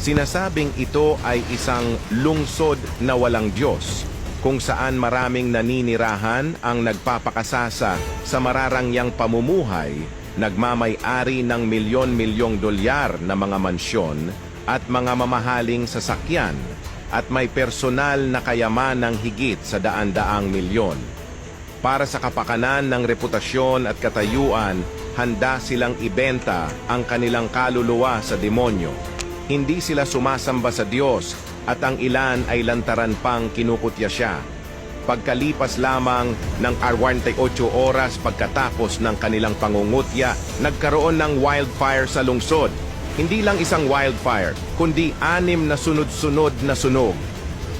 Sinasabing ito ay isang lungsod na walang Diyos, kung saan maraming naninirahan ang nagpapakasasa sa mararangyang pamumuhay, nagmamay-ari ng milyon-milyong dolyar na mga mansyon at mga mamahaling sasakyan, at may personal na kayamanang higit sa daan-daang milyon. Para sa kapakanan ng reputasyon at katayuan, handa silang ibenta ang kanilang kaluluwa sa demonyo. Hindi sila sumasamba sa Diyos at ang ilan ay lantaran pang kinukutya siya. Pagkalipas lamang ng 48 oras pagkatapos ng kanilang pangungutya, nagkaroon ng wildfire sa lungsod. Hindi lang isang wildfire, kundi 6 na sunod-sunod na sunog.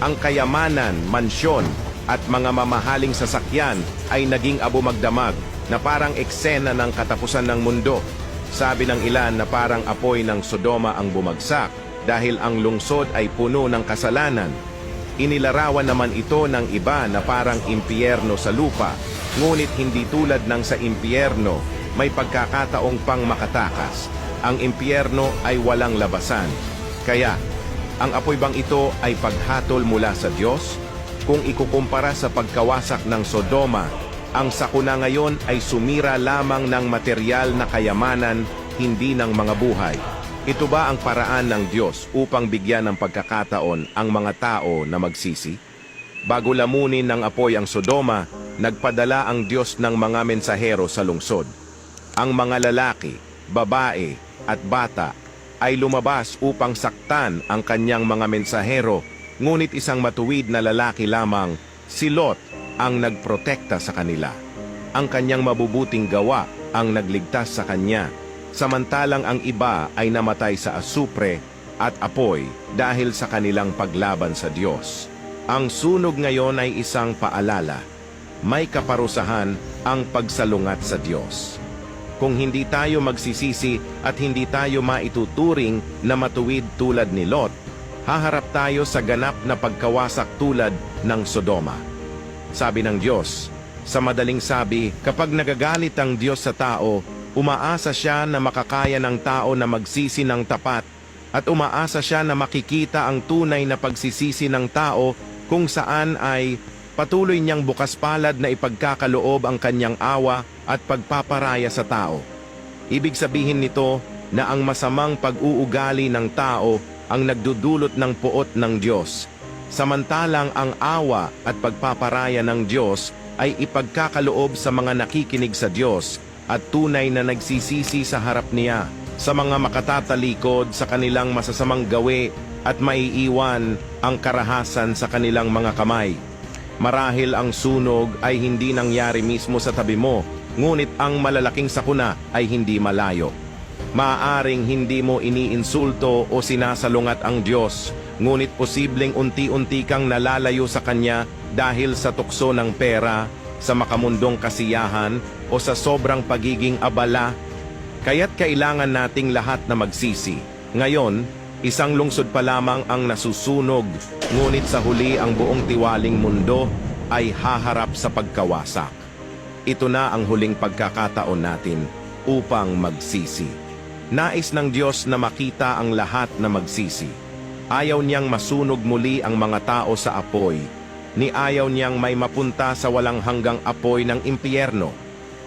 Ang kayamanan, mansyon, at mga mamahaling sasakyan ay naging abo magdamag na parang eksena ng katapusan ng mundo. Sabi ng ilan na parang apoy ng Sodoma ang bumagsak dahil ang lungsod ay puno ng kasalanan. Inilarawan naman ito ng iba na parang impyerno sa lupa, ngunit hindi tulad ng sa impyerno, may pagkakataong pang makatakas. Ang impyerno ay walang labasan. Kaya, ang apoy bang ito ay paghatol mula sa Diyos? Kung ikukumpara sa pagkawasak ng Sodoma, ang sakuna ngayon ay sumira lamang ng material na kayamanan, hindi ng mga buhay. Ito ba ang paraan ng Diyos upang bigyan ng pagkakataon ang mga tao na magsisi? Bago lamunin ng apoy ang Sodoma, nagpadala ang Diyos ng mga mensahero sa lungsod. Ang mga lalaki, babae, at bata ay lumabas upang saktan ang kanyang mga mensahero, ngunit isang matuwid na lalaki lamang, si Lot, ang nagprotekta sa kanila. Ang kanyang mabubuting gawa ang nagligtas sa kanya, samantalang ang iba ay namatay sa asupre at apoy dahil sa kanilang paglaban sa Diyos. Ang sunog ngayon ay isang paalala. May kaparusahan ang pagsalungat sa Diyos. Kung hindi tayo magsisisi at hindi tayo maituturing na matuwid tulad ni Lot, haharap tayo sa ganap na pagkawasak tulad ng Sodoma. Sabi ng Diyos, sa madaling sabi, kapag nagagalit ang Diyos sa tao, umaasa siya na makakaya ng tao na magsisi ng tapat at umaasa siya na makikita ang tunay na pagsisisi ng tao kung saan ay patuloy niyang bukas palad na ipagkakaloob ang kanyang awa at pagpaparaya sa tao. Ibig sabihin nito na ang masamang pag-uugali ng tao ang nagdudulot ng puot ng Diyos. Samantalang ang awa at pagpaparaya ng Diyos ay ipagkakaloob sa mga nakikinig sa Diyos at tunay na nagsisisi sa harap niya, sa mga makatatalikod sa kanilang masasamang gawi at maiiwan ang karahasan sa kanilang mga kamay. Marahil ang sunog ay hindi nangyari mismo sa tabi mo, ngunit ang malalaking sakuna ay hindi malayo. Maaaring hindi mo iniinsulto o sinasalungat ang Diyos, ngunit posibleng unti-unti kang nalalayo sa Kanya dahil sa tukso ng pera, sa makamundong kasiyahan, o sa sobrang pagiging abala. Kaya't kailangan nating lahat na magsisi. Ngayon, isang lungsod pa lamang ang nasusunog, ngunit sa huli ang buong tiwaling mundo ay haharap sa pagkawasak. Ito na ang huling pagkakataon natin upang magsisi. Nais ng Diyos na makita ang lahat na magsisi. Ayaw niyang masunog muli ang mga tao sa apoy, ni ayaw niyang may mapunta sa walang hanggang apoy ng impyerno.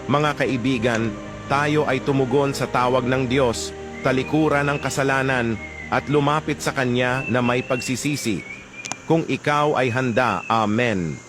Mga kaibigan, tayo ay tumugon sa tawag ng Diyos, talikuran ng kasalanan, at lumapit sa Kanya na may pagsisisi. Kung ikaw ay handa, Amen.